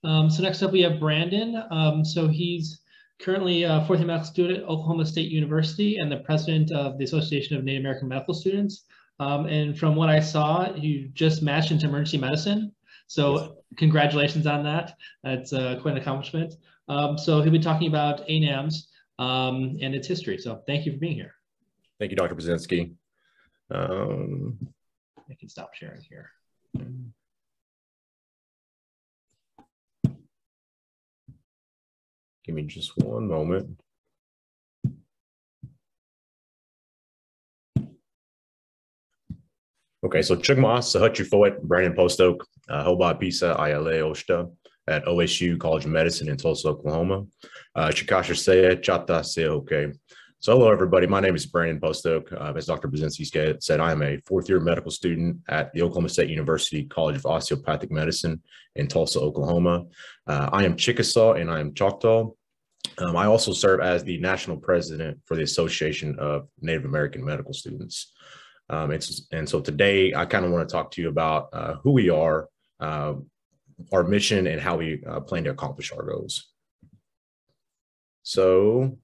So next up we have Brandon. So he's currently a fourth year medical student at Oklahoma State University and the president of the Association of Native American Medical Students. And from what I saw, you just matched into emergency medicine. So congratulations on that. That's quite an accomplishment. So he'll be talking about ANAMS and its history. So thank you for being here. Thank you, Dr. Brzezinski. I can stop sharing here. Give me just one moment. Okay, so Chickasaw, Sahutu Foet, Brandon Postoak, Hoba Pisa, ILA Oshta at OSU College of Medicine in Tulsa, Oklahoma. Chickasaw, Choctaw, okay. So hello, everybody. My name is Brandon Postoak. As Dr. Brzezinski said, I am a fourth year medical student at the Oklahoma State University College of Osteopathic Medicine in Tulsa, Oklahoma. I am Chickasaw and I am Choctaw. I also serve as the national president for the Association of Native American Medical Students. And so today I kind of want to talk to you about who we are, our mission, and how we plan to accomplish our goals. So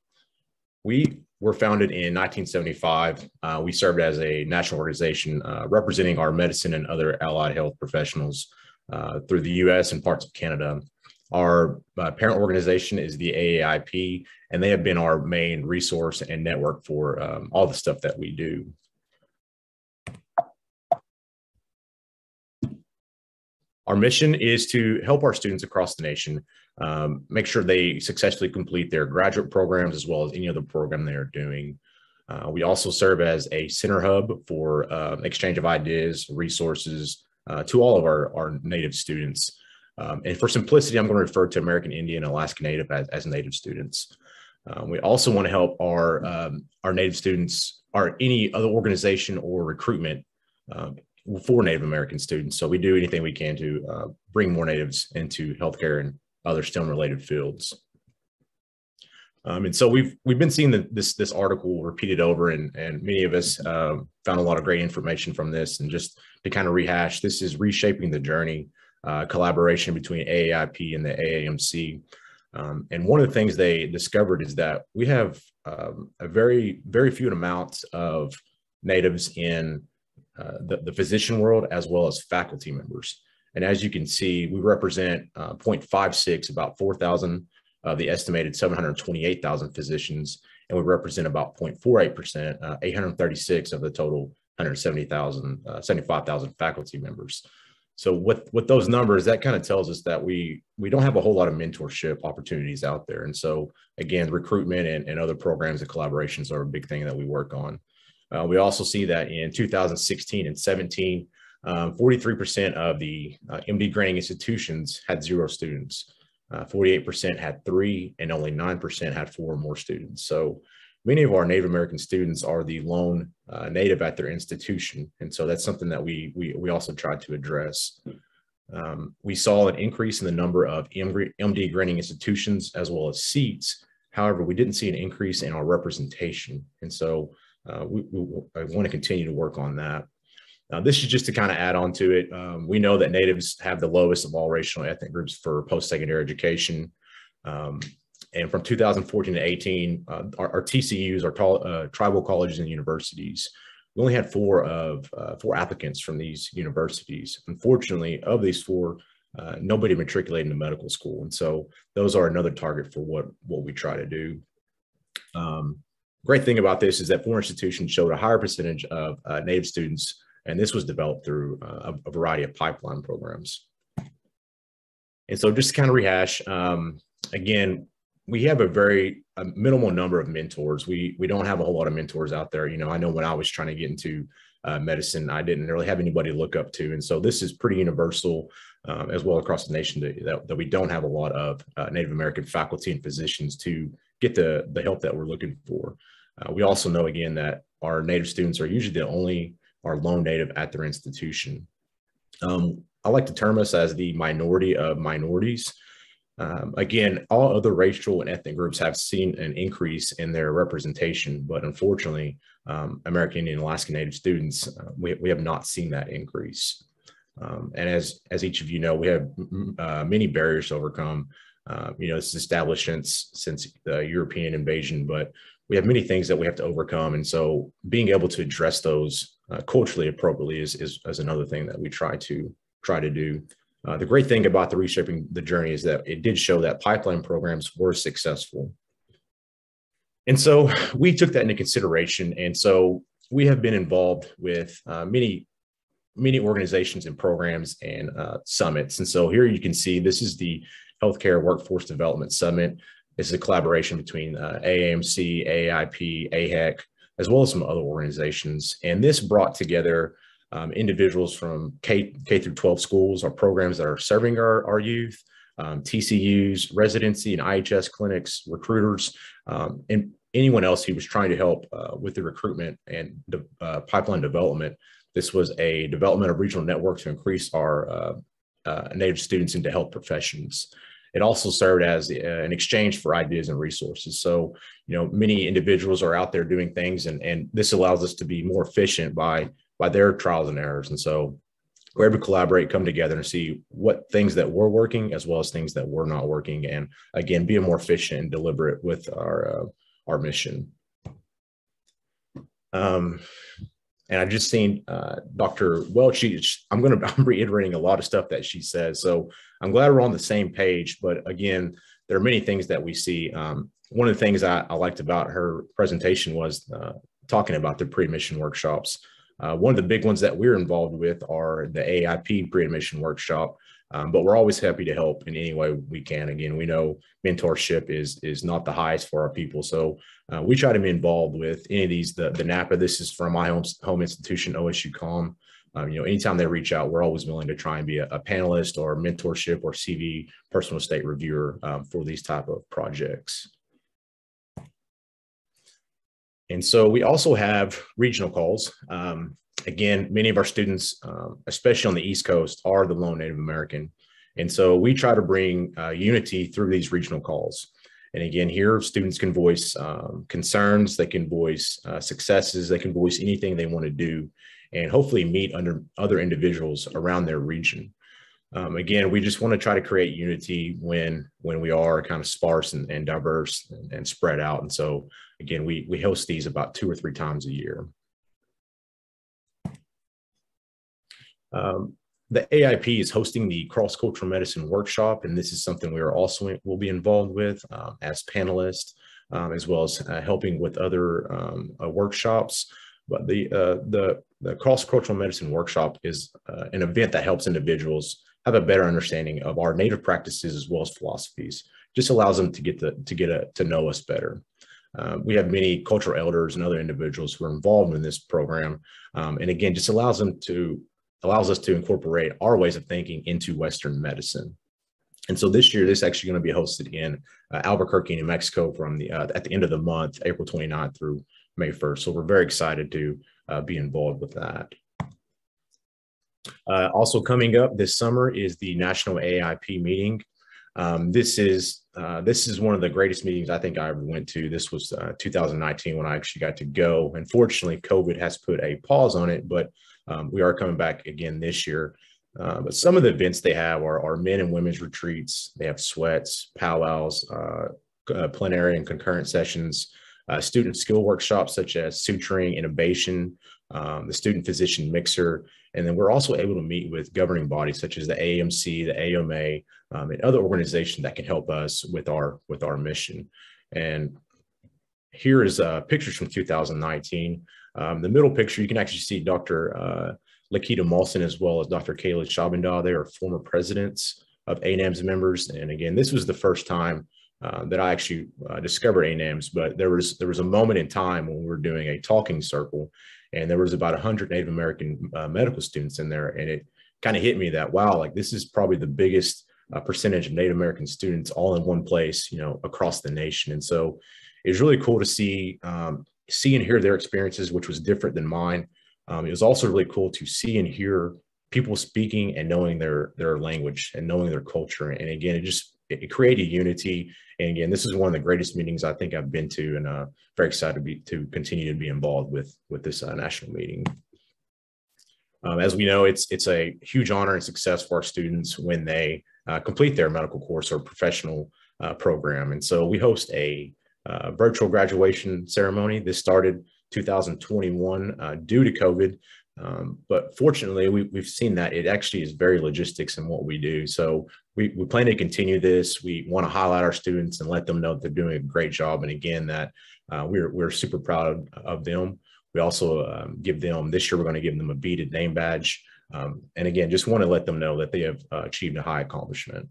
we were founded in 1975. We served as a national organization representing our medicine and other allied health professionals through the US and parts of Canada. Our parent organization is the AAIP, and they have been our main resource and network for all the stuff that we do. Our mission is to help our students across the nation make sure they successfully complete their graduate programs as well as any other program they are doing. We also serve as a center hub for exchange of ideas, resources to all of our Native students. And for simplicity, I'm going to refer to American Indian and Alaska Native as Native students. We also want to help our Native students or any other organization or recruitment for Native American students. So we do anything we can to bring more Natives into healthcare and other STEM-related fields. And so we've been seeing this article repeated over, and many of us found a lot of great information from this. And just to kind of rehash, this is Reshaping the Journey, collaboration between AAIP and the AAMC. And one of the things they discovered is that we have a very few amounts of Natives in the physician world as well as faculty members. And as you can see, we represent 0.56, about 4,000 of the estimated 728,000 physicians, and we represent about 0.48%, 836 of the total 75,000 faculty members. So with those numbers, that kind of tells us that we don't have a whole lot of mentorship opportunities out there. And so again, recruitment and other programs and collaborations are a big thing that we work on. We also see that in 2016 and 17, 43% of the MD granting institutions had 0 students, 48% had 3, and only 9% had 4 or more students. So many of our Native American students are the lone Native at their institution. And so that's something that we also tried to address. We saw an increase in the number of MD granting institutions as well as seats. However, we didn't see an increase in our representation. And so I want to continue to work on that. This is just to kind of add on to it. We know that Natives have the lowest of all racial and ethnic groups for post-secondary education. And from 2014 to 18, our TCUs, our tribal colleges and universities, we only had 4 applicants from these universities. Unfortunately, of these 4, nobody matriculated into medical school. And so those are another target for what we try to do. Great thing about this is that 4 institutions showed a higher percentage of Native students, and this was developed through a variety of pipeline programs. And so just to kind of rehash, again, we have a minimal number of mentors. We don't have a whole lot of mentors out there. You know, I know when I was trying to get into medicine, I didn't really have anybody to look up to. And so this is pretty universal as well across the nation that we don't have a lot of Native American faculty and physicians to get the help that we're looking for. We also know, again, that our Native students are usually our lone Native at their institution. I like to term us as the minority of minorities. Again, all other racial and ethnic groups have seen an increase in their representation, but unfortunately, American Indian and Alaska Native students, we have not seen that increase. And as each of you know, we have many barriers to overcome. It's established since the European invasion, but we have many things that we have to overcome. And so being able to address those culturally appropriately is another thing that we try to do. The great thing about the Reshaping the Journey is that it did show that pipeline programs were successful. And so we took that into consideration. And so we have been involved with many organizations and programs and summits. And so here you can see, this is the Healthcare Workforce Development Summit. This is a collaboration between AAMC, AIP, AHEC, as well as some other organizations. And this brought together individuals from K through 12 schools, or programs that are serving our youth, TCUs, residency and IHS clinics, recruiters, and anyone else who was trying to help with the recruitment and pipeline development. This was a development of regional network to increase our Native students into health professions. It also served as an exchange for ideas and resources. So, many individuals are out there doing things, and this allows us to be more efficient by their trials and errors. And so we're able to collaborate, come together and see what things that were working as well as things that were not working. And again, being more efficient and deliberate with our mission. And I've just seen Dr. Welch. I'm reiterating a lot of stuff that she says. So I'm glad we're on the same page. But again, there are many things that we see. One of the things I liked about her presentation was talking about the pre-admission workshops. One of the big ones that we're involved with are the AIP pre-admission workshop. But we're always happy to help in any way we can. Again, we know mentorship is not the highest for our people. So we try to be involved with any of these, the NAPA. This is from my home institution, OSU COM. Anytime they reach out, we're always willing to try and be a panelist or mentorship or CV personal estate reviewer for these type of projects. And so we also have regional calls. Again, many of our students, especially on the East Coast, are the lone Native American. And so we try to bring unity through these regional calls. And again, here students can voice concerns, they can voice successes, they can voice anything they want to do, and hopefully meet other individuals around their region. Again, we just want to try to create unity when we are kind of sparse and diverse and spread out. And so again, we host these about 2 or 3 times a year. The AIP is hosting the CrossCultural Medicine Workshop, and this is something we will be involved with as panelists, as well as helping with other workshops. But the CrossCultural Medicine Workshop is an event that helps individuals have a better understanding of our Native practices as well as philosophies. Just allows them to get to know us better. We have many cultural elders and other individuals who are involved in this program, and again, just allows us to incorporate our ways of thinking into Western medicine. And so this year, this is actually going to be hosted in Albuquerque, New Mexico from at the end of the month, April 29th through May 1st. So we're very excited to be involved with that. Also coming up this summer is the National AIP meeting. This is one of the greatest meetings I think I ever went to. This was 2019 when I actually got to go. Unfortunately, COVID has put a pause on it, but we are coming back again this year. But some of the events they have are men and women's retreats. They have sweats, powwows, plenary and concurrent sessions, student skill workshops such as suturing, intubation, the student physician mixer. And then we're also able to meet with governing bodies such as the AMC, the AMA, and other organizations that can help us with our mission. And here is pictures from 2019. The middle picture, you can actually see Dr. Lakita Mawson as well as Dr. Kayla Shabandah. They are former presidents of ANAMS members. And again, this was the first time that I actually discovered ANAMS, but there was a moment in time when we were doing a talking circle, and there was about 100 Native American medical students in there. And it kind of hit me that, wow, like this is probably the biggest percentage of Native American students all in one place, across the nation. And so it was really cool to see and hear their experiences, which was different than mine. It was also really cool to see and hear people speaking and knowing their language and knowing their culture. And again, it created unity. And again, this is one of the greatest meetings I think I've been to, and very excited to continue to be involved with this national meeting. As we know, it's a huge honor and success for our students when they complete their medical course or professional program. And so we host a virtual graduation ceremony. This started 2021 due to COVID. But fortunately, we've seen that it actually is very logistics in what we do. So we plan to continue this. We want to highlight our students and let them know that they're doing a great job. And again, that we're super proud of them. We also give them, this year, we're going to give them a beaded name badge. And again, just want to let them know that they have achieved a high accomplishment.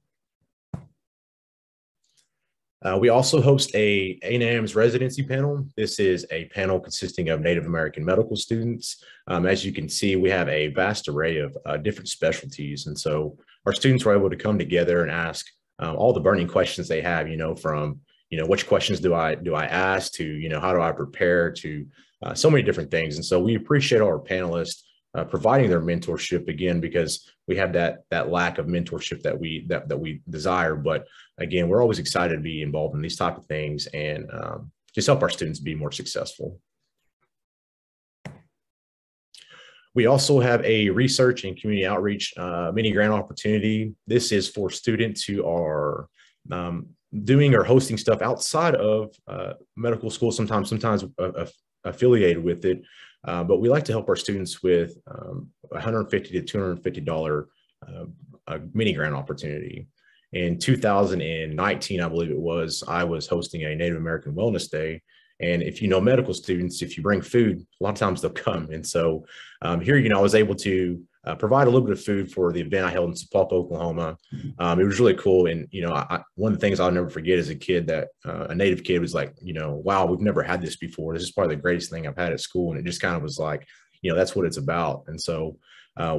We also host a ANAMS Residency Panel. This is a panel consisting of Native American medical students. As you can see, we have a vast array of different specialties. And so our students were able to come together and ask all the burning questions they have, from, which questions do I ask to, how do I prepare to so many different things. And so we appreciate our panelists providing their mentorship, again, because we have that lack of mentorship that we desire. But again, we're always excited to be involved in these type of things and just help our students be more successful. We also have a research and community outreach mini grant opportunity. This is for students who are doing or hosting stuff outside of medical school, sometimes affiliated with it. But we like to help our students with $150 to $250 mini grant opportunity. In 2019, I believe it was, I was hosting a Native American Wellness Day. And if you know medical students, if you bring food, a lot of times they'll come. And so here, I was able to provide a little bit of food for the event I held in Sapulpa, Oklahoma. It was really cool. And, one of the things I'll never forget as a kid, that a Native kid was like, wow, we've never had this before. This is probably the greatest thing I've had at school. And it just kind of was like, that's what it's about. And so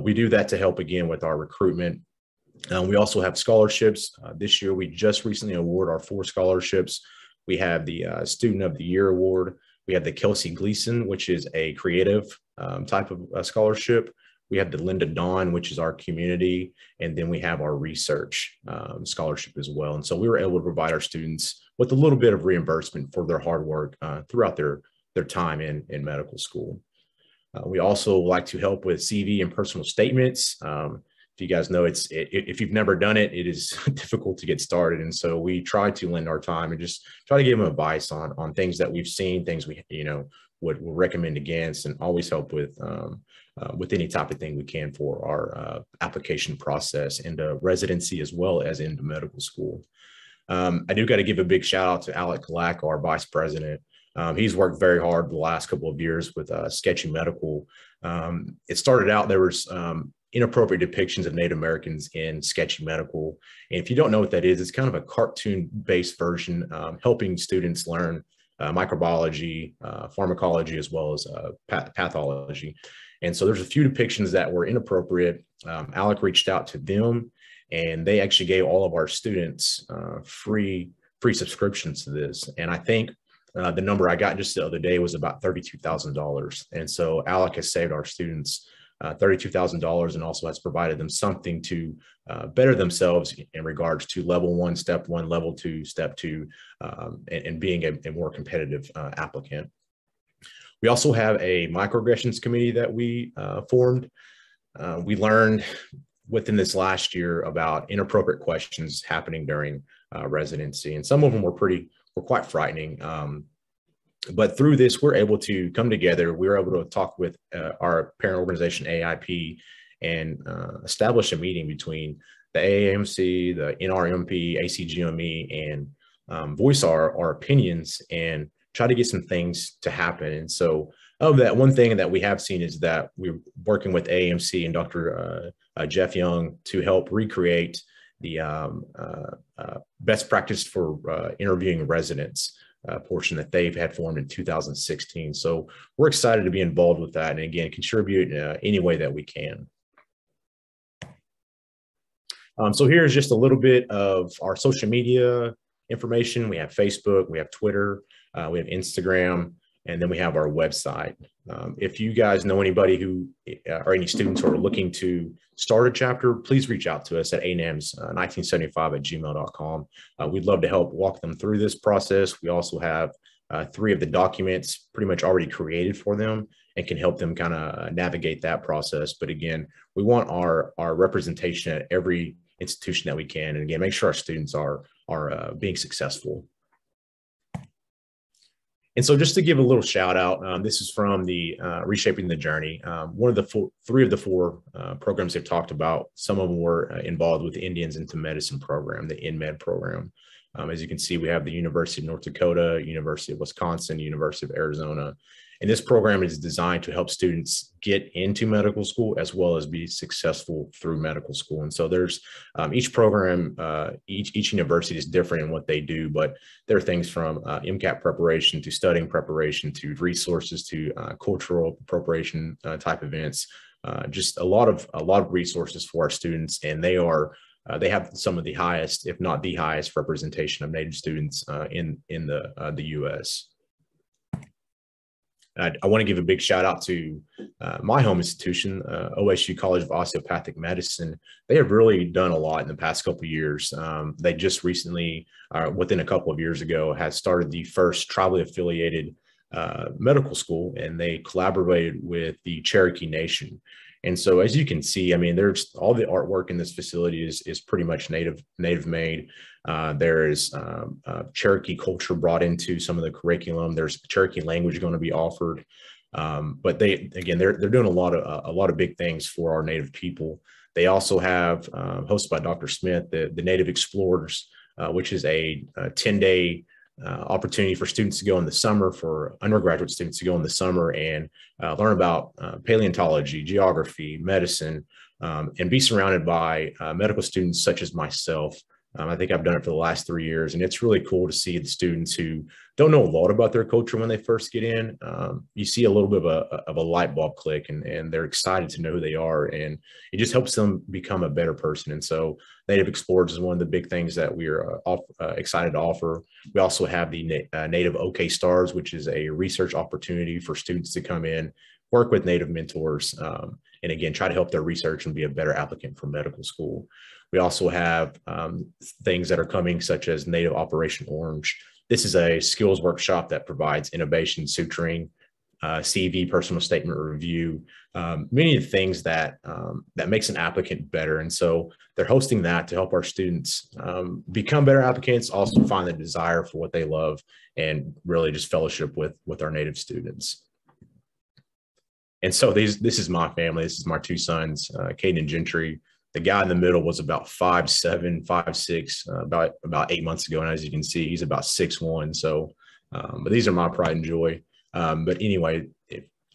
we do that to help, again, with our recruitment. We also have scholarships. This year, we just recently awarded our 4 scholarships. We have the Student of the Year Award. We have the Kelsey Gleason, which is a creative type of scholarship. We have the Linda Dawn, which is our community. And then we have our research scholarship as well. And so we were able to provide our students with a little bit of reimbursement for their hard work throughout their time in medical school. We also like to help with CV and personal statements. If you guys know, if you've never done it, it is difficult to get started. And so we try to lend our time and just try to give them advice on things that we've seen, things we, would recommend against, and always help with any type of thing we can for our application process into residency as well as into medical school. I do got to give a big shout out to Alec Kalak, our vice president. He's worked very hard the last couple of years with Sketchy Medical. It started out, there was inappropriate depictions of Native Americans in Sketchy Medical. And if you don't know what that is, it's kind of a cartoon-based version, helping students learn microbiology, pharmacology, as well as pathology. And so there's a few depictions that were inappropriate. Alec reached out to them, and they actually gave all of our students free subscriptions to this. And I think the number I got just the other day was about $32,000. And so Alec has saved our students $32,000 and also has provided them something to better themselves in regards to level 1, step 1, level 2, step 2, and being a more competitive applicant. We also have a microaggressions committee that we formed. We learned within this last year about inappropriate questions happening during residency, and some of them were quite frightening. But through this, we're able to come together. We were able to talk with our parent organization, AIP, and establish a meeting between the AAMC, the NRMP, ACGME, and voice our opinions and try to get some things to happen. And so of that, one thing that we have seen is that we're working with AAMC and Dr. Jeff Young to help recreate the best practice for interviewing residents portion that they've had formed in 2016. So we're excited to be involved with that and again, contribute any way that we can. So here's just a little bit of our social media information. We have Facebook, we have Twitter, we have Instagram, and then we have our website. If you guys know anybody who or any students who are looking to start a chapter, please reach out to us at ANAMS1975@gmail.com. We'd love to help walk them through this process. We also have 3 of the documents pretty much already created for them and can help them kind of navigate that process. But again, we want our representation at every institution that we can, and again, make sure our students are being successful. And so just to give a little shout out, this is from the Reshaping the Journey. One of the 3 of the 4 programs they've talked about, some of them were involved with the Indians into Medicine program, the InMed program. As you can see, we have the University of North Dakota, University of Wisconsin, University of Arizona. And this program is designed to help students get into medical school as well as be successful through medical school. And so there's each program, each university is different in what they do, but there are things from MCAT preparation to studying preparation to resources to cultural appropriation type events. Just a lot of resources for our students, and they have some of the highest, if not the highest, representation of Native students in the U.S. I want to give a big shout out to my home institution, OSU College of Osteopathic Medicine. They have really done a lot in the past couple of years. They just recently, within a couple of years ago, had started the first tribally affiliated medical school, and they collaborated with the Cherokee Nation. And so, as you can see, I mean, there's all the artwork in this facility is pretty much native made. There is Cherokee culture brought into some of the curriculum. There's Cherokee language going to be offered, but they're doing a lot of big things for our Native people. They also have hosted by Dr. Smith, the Native Explorers, which is a 10-day opportunity for students to go in the summer, for undergraduate students to go in the summer and learn about paleontology, geography, medicine, and be surrounded by medical students such as myself. I think I've done it for the last 3 years, and it's really cool to see the students who don't know a lot about their culture when they first get in. You see a little bit of a light bulb click, and they're excited to know who they are, and it just helps them become a better person. And so Native Explorers is one of the big things that we are excited to offer. We also have the Native OK Stars, which is a research opportunity for students to come in, work with Native mentors, and again, try to help their research and be a better applicant for medical school. We also have things that are coming, such as Native Operation Orange. This is a skills workshop that provides innovation, suturing, CV, personal statement review, many of the things that makes an applicant better. And so they're hosting that to help our students become better applicants, also find the desire for what they love, and really just fellowship with our Native students. And so this is my family. This is my 2 sons, Caden and Gentry. The guy in the middle was about 5'7", 5'6", about 8 months ago. And as you can see, he's about 6'1". So, but these are my pride and joy. But anyway,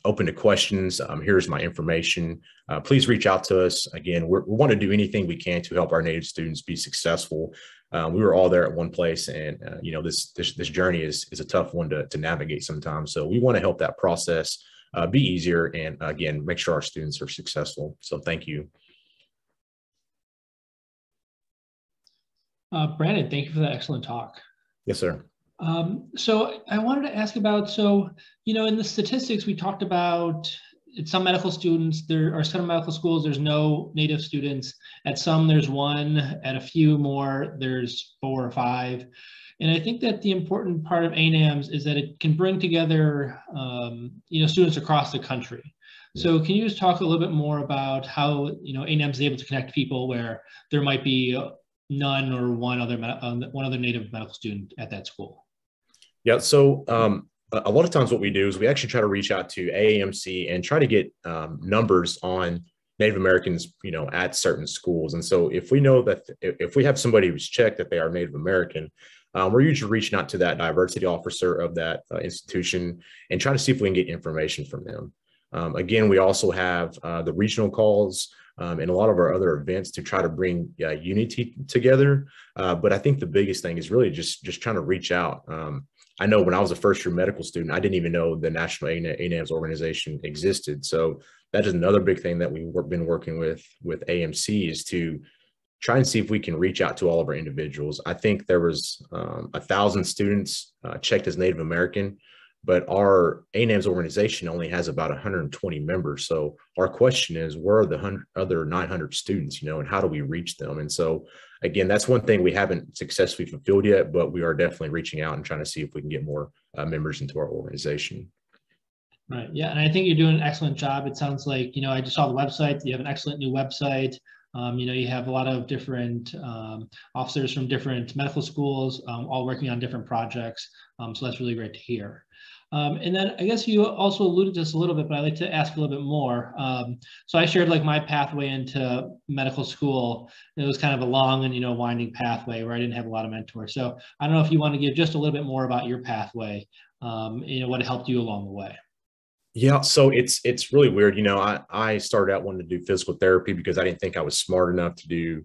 open to questions. Here's my information. Please reach out to us. Again, we want to do anything we can to help our Native students be successful. We were all there at one place, and this journey is a tough one to navigate sometimes. So we want to help that process be easier, and again, make sure our students are successful. So thank you. Brandon, thank you for that excellent talk. Yes, sir. So I wanted to ask about, in the statistics we talked about, at some medical students, there are some medical schools, there's no Native students. At some, there's 1. At a few more, there's 4 or 5. And I think that the important part of ANAMS is that it can bring together, students across the country. So can you just talk a little bit more about how, ANAMS is able to connect people where there might be none or one other Native medical student at that school? Yeah, so a lot of times what we do is we actually try to reach out to AAMC and try to get numbers on Native Americans, at certain schools. And so if we know that if we have somebody who's checked that they are Native American, we're usually reaching out to that diversity officer of that institution and try to see if we can get information from them. Again, we also have the regional calls and a lot of our other events to try to bring unity together. But I think the biggest thing is really just trying to reach out. I know when I was a first-year medical student, I didn't even know the National ANAMS organization existed. So that is another big thing that we've been working with AMC, is to try and see if we can reach out to all of our individuals. I think there was 1,000 students checked as Native American. but our ANAMS organization only has about 120 members. So our question is, where are the other 900 students, and how do we reach them? And so, again, that's one thing we haven't successfully fulfilled yet, but we are definitely reaching out and trying to see if we can get more members into our organization. Right. Yeah. And I think you're doing an excellent job. It sounds like, I just saw the website. You have an excellent new website. You have a lot of different officers from different medical schools, all working on different projects. So that's really great to hear. And then I guess you also alluded to this a little bit, but I'd like to ask a little bit more. So I shared like my pathway into medical school. It was kind of a long and, winding pathway where I didn't have a lot of mentors. So I don't know if you want to give just a little bit more about your pathway, what helped you along the way. Yeah, so it's really weird. I started out wanting to do physical therapy because I didn't think I was smart enough to do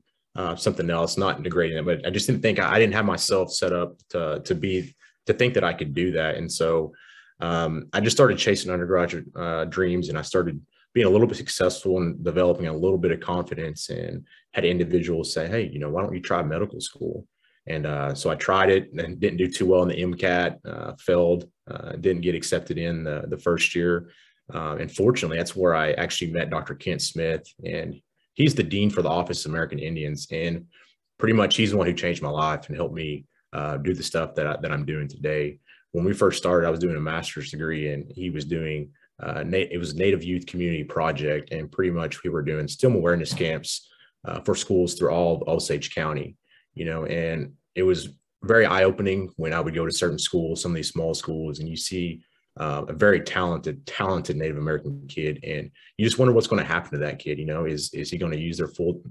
something else, not integrating it, but I just didn't think I didn't have myself set up to think that I could do that. And so I just started chasing undergraduate dreams, and I started being a little bit successful and developing a little bit of confidence, and had individuals say, hey, why don't you try medical school? And so I tried it and didn't do too well in the MCAT, failed, didn't get accepted in the first year. And fortunately, that's where I actually met Dr. Kent Smith, and he's the Dean for the Office of American Indians. And pretty much he's the one who changed my life and helped me do the stuff that I'm doing today. When we first started, I was doing a master's degree, and he was doing, it was a Native Youth Community Project. And pretty much we were doing STEM awareness camps for schools through all of Osage County. And it was very eye-opening when I would go to certain schools, some of these small schools, and you see a very talented Native American kid, and you just wonder what's going to happen to that kid. Is he going to use their full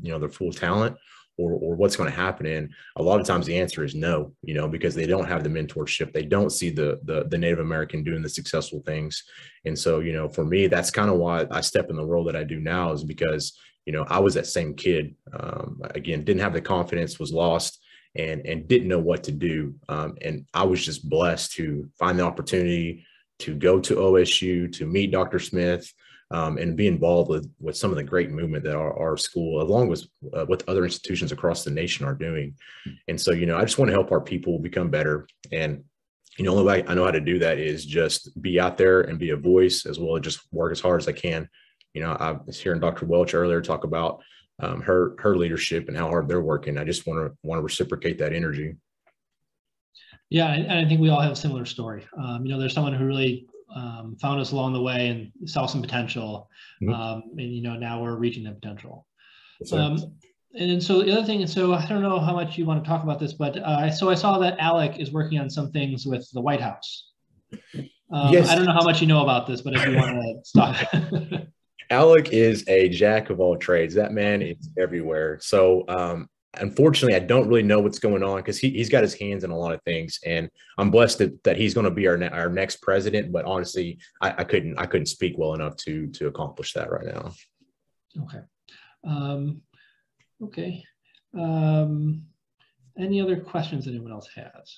talent, or what's going to happen? And a lot of times the answer is no, because they don't have the mentorship. They don't see the Native American doing the successful things. And so, for me, that's kind of why I step in the role that I do now, is because I was that same kid. Again, didn't have the confidence, was lost, and didn't know what to do. And I was just blessed to find the opportunity to go to OSU, to meet Dr. Smith, and be involved with some of the great movement that our school, along with other institutions across the nation, are doing. And so, I just want to help our people become better. And the only way I know how to do that is just be out there and be a voice, as well as just work as hard as I can. I was hearing Dr. Welch earlier talk about her leadership and how hard they're working. I just want to reciprocate that energy. Yeah, and I think we all have a similar story. There's someone who really found us along the way and saw some potential, and now we're reaching that potential. And so the other thing, and so I don't know how much you want to talk about this, but so I saw that Alec is working on some things with the White House. Yes. I don't know how much you know about this, but if you want to stop. Alec is a jack of all trades. That man is everywhere. So unfortunately, I don't really know what's going on, because he's got his hands in a lot of things, and I'm blessed that he's going to be our next president. But honestly, I couldn't speak well enough to accomplish that right now. Okay. Any other questions anyone else has?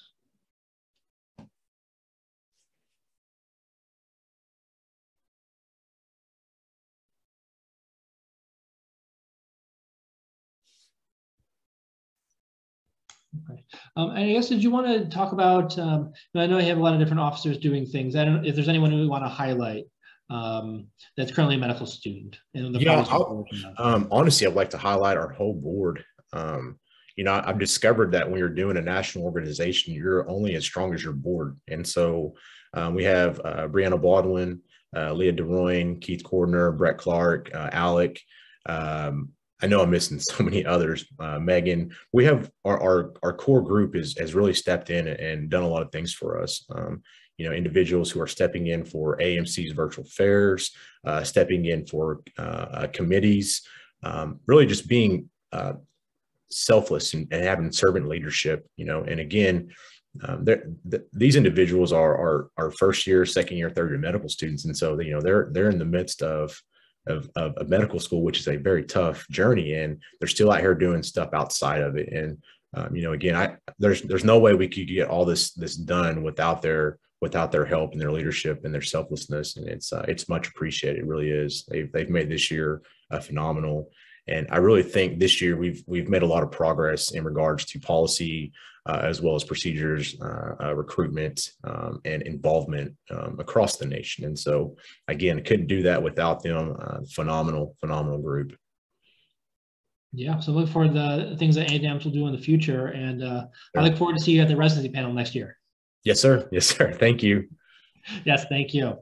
Okay. And I guess, did you want to talk about, I know you have a lot of different officers doing things. I don't know if there's anyone who we want to highlight that's currently a medical student. Honestly, I'd like to highlight our whole board. I've discovered that when you're doing a national organization, you're only as strong as your board. And so we have Brianna Baldwin, Leah DeRoyne, Keith Cordner, Brett Clark, Alec. I know I'm missing so many others. Megan, we have our core group has really stepped in and done a lot of things for us. Individuals who are stepping in for AMC's virtual fairs, stepping in for committees, really just being selfless and having servant leadership. And again, these individuals are first year, second year, third year medical students, and so they're in the midst of medical school, which is a very tough journey, and they're still out here doing stuff outside of it. And again, there's no way we could get all this done without their help and their leadership and their selflessness, and it's much appreciated. It really is. They've made this year phenomenal. And I really think this year we've made a lot of progress in regards to policy, as well as procedures, recruitment, and involvement across the nation. And so, again, couldn't do that without them. Phenomenal group. Yeah, so look forward to the things that ANAMS will do in the future. And I look forward to seeing you at the residency panel next year. Yes, sir. Yes, sir. Thank you. Yes, thank you.